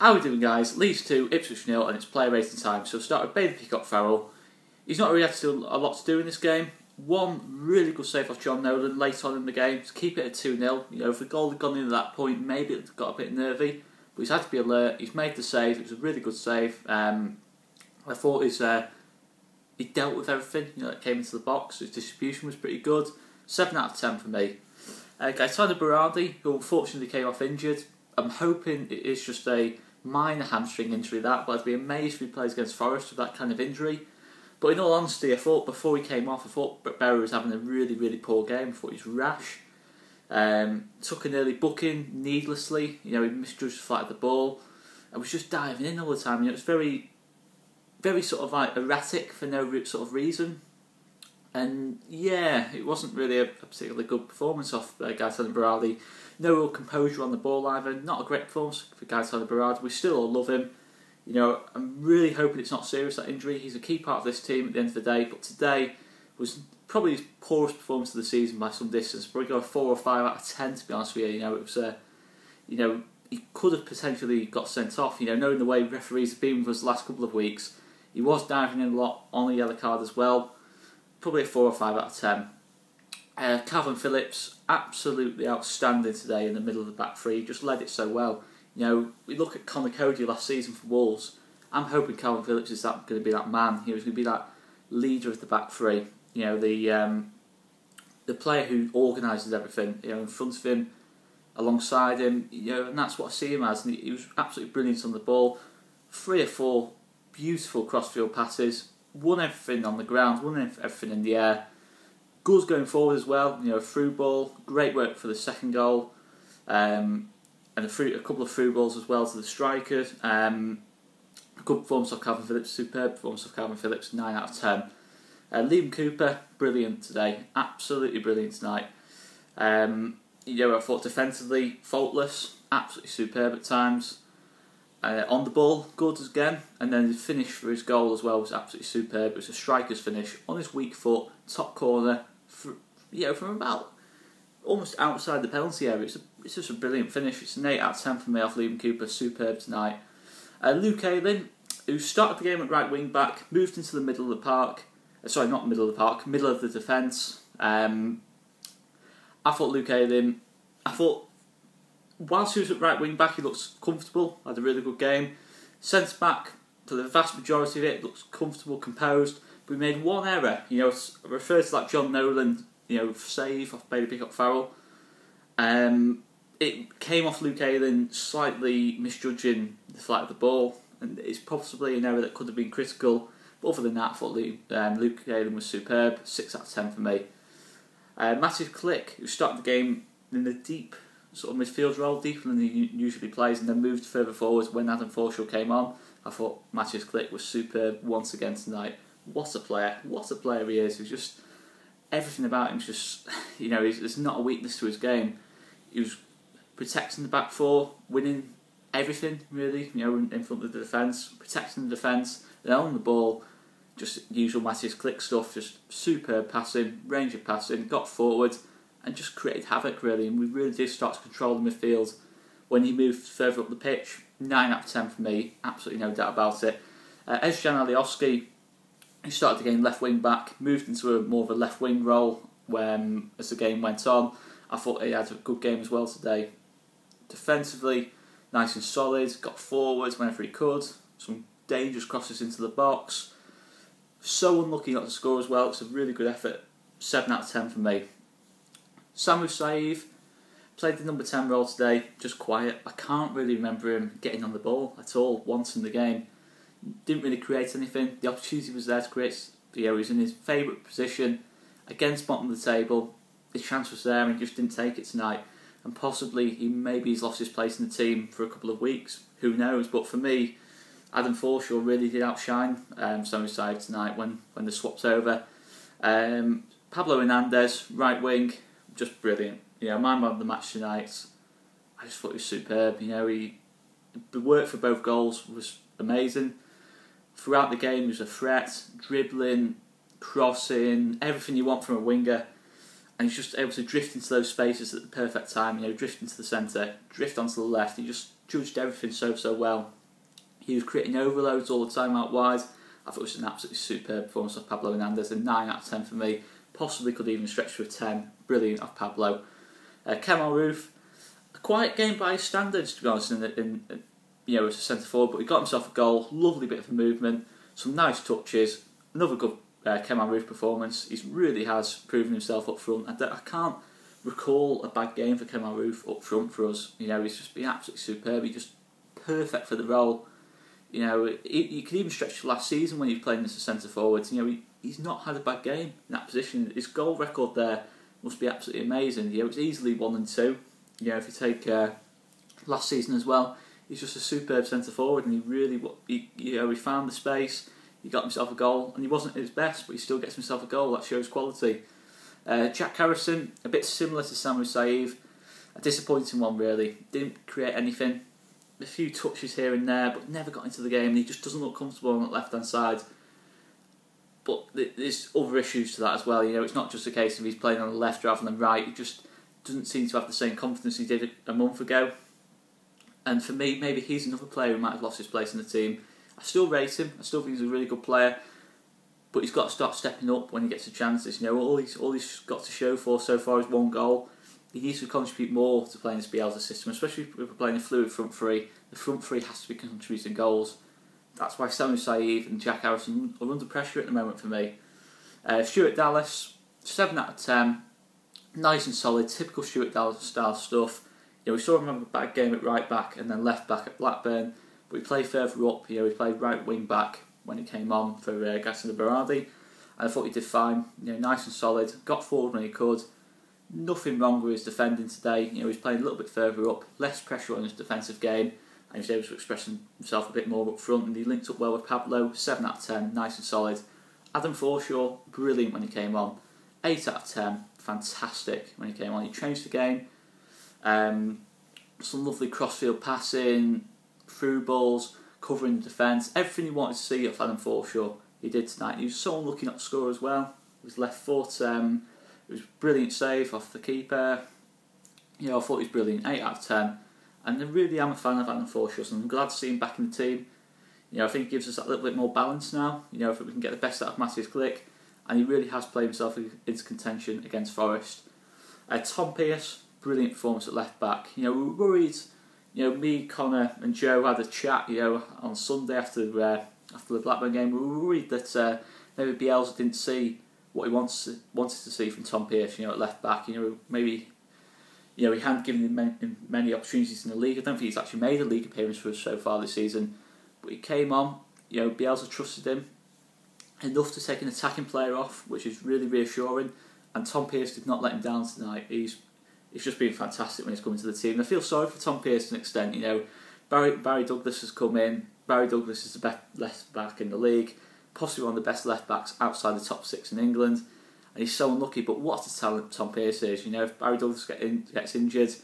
How are we doing, guys? Leeds 2, Ipswich 0, and it's player rating time. So start with Bailey Peacock-Farrell. He's not really had to do a lot to do in this game. One really good save off John Nolan late on in the game to keep it at 2-0. You know, if the goal had gone in at that point, maybe it got a bit nervy. But he's had to be alert. He's made the save. It was a really good save. I thought he dealt with everything. You know, that came into the box. His distribution was pretty good. 7 out of 10 for me. Gaetano Berardi, who unfortunately came off injured. I'm hoping it is just a minor hamstring injury, but I'd be amazed if he plays against Forest with that kind of injury. But in all honesty, I thought before he came off, I thought Berry was having a really, really poor game. I thought he was rash. Took an early booking needlessly. You know, he misjudged the flight of the ball. I was just diving in all the time. You know, it was very, very sort of like erratic for no sort of reason. And yeah, it wasn't really a particularly good performance off Gaetano Berardi. No real composure on the ball either. Not a great performance for Gaetano Berardi. We still all love him. You know, I'm really hoping it's not serious, that injury. He's a key part of this team at the end of the day. But today was probably his poorest performance of the season by some distance. Probably got a 4 or 5 out of 10, to be honest with you. You know, it was you know, he could have potentially got sent off. You know, knowing the way referees have been with us the last couple of weeks, he was diving in a lot on the yellow card as well. Probably a 4 or 5 out of 10. Calvin Phillips, absolutely outstanding today in the middle of the back three. He just led it so well. You know, we look at Conor last season for Wolves. I'm hoping Calvin Phillips is going to be that man. He's going to be that leader of the back three. You know, the player who organises everything. You know, in front of him, alongside him. You know, and that's what I see him as. And he was absolutely brilliant on the ball. 3 or 4 beautiful crossfield passes. Won everything on the ground. Won everything in the air. Good going forward as well. You know, a through ball. Great work for the second goal. And a couple of through balls as well to the strikers. Good performance of Calvin Phillips. Superb performance of Calvin Phillips. 9 out of 10. Liam Cooper, brilliant today. Absolutely brilliant tonight. You know, I thought defensively faultless. Absolutely superb at times. On the ball, good again, and then the finish for his goal as well was absolutely superb. It was a striker's finish on his weak foot, top corner, from about almost outside the penalty area. It's just a brilliant finish. It's an 8 out of 10 for me off Liam Cooper, superb tonight. Luke Ayling, who started the game at right wing back, moved into the middle of the park. Sorry, not middle of the park, middle of the defence. I thought Luke Ayling, whilst he was at right wing back, he looks comfortable, had a really good game. Centre back, for the vast majority of it, looks comfortable, composed. But we made one error. You know, I refer to that John Nolan, you know, save off Bailey Peacock-Farrell. It came off Luke Ayling slightly misjudging the flight of the ball, and it's possibly an error that could have been critical. But other than that, I thought Luke Ayling was superb. 6 out of 10 for me. Matthew Click, who started the game in the deep sort of midfield role, deeper than he usually plays, and then moved further forward when Adam Forshaw came on. I thought Matthias Click was superb once again tonight. What a player he is. He's just, everything about him is just, you know, there's not a weakness to his game. He was protecting the back four, winning everything really, you know, in front of the defence, protecting the defence, and on the ball, just usual Matthias Click stuff, just superb passing, range of passing, got forward, and just created havoc really, and we really did start to control the midfield when he moved further up the pitch. 9 out of 10 for me, absolutely no doubt about it. Ezjan Alioski, he started the game left wing back, moved into more of a left wing role as the game went on. I thought he had a good game as well today. Defensively, nice and solid, got forwards whenever he could, some dangerous crosses into the box. So unlucky not to score as well. It's a really good effort. 7 out of 10 for me. Samu Saïv played the number 10 role today, just quiet. I can't really remember him getting on the ball at all once in the game. Didn't really create anything. The opportunity was there to create, you know, he was in his favourite position against bottom of the table. His chance was there and he just didn't take it tonight. And possibly he's lost his place in the team for a couple of weeks. Who knows? But for me, Adam Forshaw really did outshine Samu Saïv tonight when the swap's over. Pablo Hernandez, right wing, just brilliant. You know, my man of the match tonight, I just thought he was superb. You know, the work for both goals was amazing. Throughout the game, he was a threat, dribbling, crossing, everything you want from a winger. And he's just able to drift into those spaces at the perfect time. You know, drift into the centre, drift onto the left. He just judged everything so well. He was creating overloads all the time out wide. I thought it was an absolutely superb performance of Pablo Hernandez, a 9 out of 10 for me. Possibly could even stretch to a 10. Brilliant of Pablo. Kemal Roof, a quiet game by his standards, to be honest, in as a centre forward, but he got himself a goal. Lovely bit of a movement, some nice touches. Another good Kemal Roof performance. He really has proven himself up front. I can't recall a bad game for Kemal Roof up front for us. He's just been absolutely superb. He's just perfect for the role. You could even stretch to last season when he was playing as a centre forward. He's not had a bad game in that position. His goal record there must be absolutely amazing. It's easily 1 and 2. If you take last season as well, he's just a superb centre forward, and he found the space. He got himself a goal, and he wasn't at his best, but he still gets himself a goal. That shows quality. Jack Harrison, a bit similar to Samu Saïv, a disappointing one really. Didn't create anything. A few touches here and there, but never got into the game, and he just doesn't look comfortable on that left-hand side. But there's other issues to that as well. It's not just a case of he's playing on the left rather than right. He just doesn't seem to have the same confidence he did a month ago. And for me, maybe he's another player who might have lost his place in the team. I still rate him. I still think he's a really good player. But he's got to start stepping up when he gets a chances. All he's got to show for so far is 1 goal. He needs to contribute more to playing this Bielsa system, especially if we're playing a fluid front three. The front three has to be contributing goals. That's why Samu Saïv and Jack Harrison are under pressure at the moment for me. Stuart Dallas, 7 out of 10. Nice and solid, typical Stuart Dallas style stuff. We saw him have a bad game at right back and then left back at Blackburn, but he played further up. He played right wing back when he came on for Gassina Berardi, and I thought he did fine. Nice and solid, got forward when he could. Nothing wrong with his defending today. He's playing a little bit further up, less pressure on his defensive game, and he was able to express himself a bit more up front, and he linked up well with Pablo. 7 out of 10, nice and solid. Adam Forshaw, brilliant when he came on. 8 out of 10, fantastic when he came on. He changed the game. Some lovely crossfield passing, through balls, covering the defence, everything you wanted to see of Adam Forshaw, he did tonight. He was so unlucky not to score as well. His left foot, it was a brilliant save off the keeper. I thought he was brilliant. 8 out of 10. And I really am a fan of Adam Forshaw, so I'm glad to see him back in the team. I think he gives us that little bit more balance now. If we can get the best out of Matthias Glick, and he really has played himself into contention against Forest. Tom Pearce, brilliant performance at left back. We were worried. Me, Conor, and Joe had a chat. On Sunday after the Blackburn game, we were worried that maybe Bielsa didn't see what he wanted to see from Tom Pearce. At left back. Maybe he hadn't given him many opportunities in the league. I don't think he's actually made a league appearance for us so far this season. But he came on. Bielsa trusted him enough to take an attacking player off, which is really reassuring. And Tom Pearce did not let him down tonight. He's just been fantastic when he's coming to the team. And I feel sorry for Tom Pearce to an extent. Barry Douglas has come in. Barry Douglas is the best left back in the league, possibly one of the best left backs outside the top 6 in England. And he's so unlucky. But what a talent Tom Pearce is. If Barry Douglas gets injured,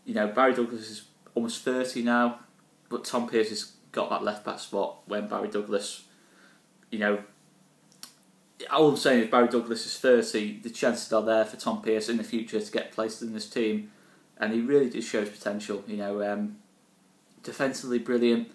Barry Douglas is almost 30 now, but Tom Pearce has got that left back spot when Barry Douglas, all I'm saying is Barry Douglas is 30, the chances are there for Tom Pearce in the future to get placed in this team, and he really does show his potential. Defensively brilliant,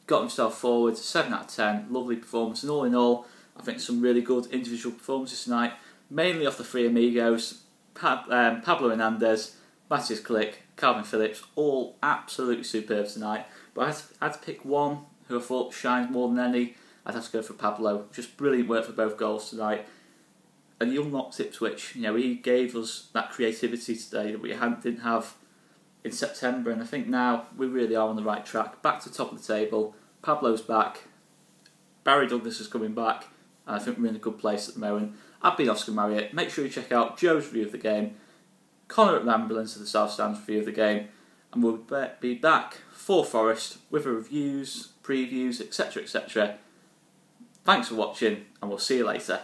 got himself forward, 7 out of 10, lovely performance, and all in all, I think some really good individual performances tonight, mainly off the 3 Amigos, Pablo Hernandez, Matthias Glick, Calvin Phillips, all absolutely superb tonight. But I had to pick one who I thought shines more than any. I'd have to go for Pablo. Just brilliant work for both goals tonight. And he unlocked Ipswich. He gave us that creativity today that we didn't have in September. And I think now we really are on the right track. Back to the top of the table. Pablo's back. Barry Douglas is coming back. And I think we're in a good place at the moment. I've been Oscar Marriott. Make sure you check out Joe's review of the game. Conor at the Ambulance of the South Stands review of the game. And we'll be back for Forest with reviews, previews, etc. Thanks for watching, and we'll see you later.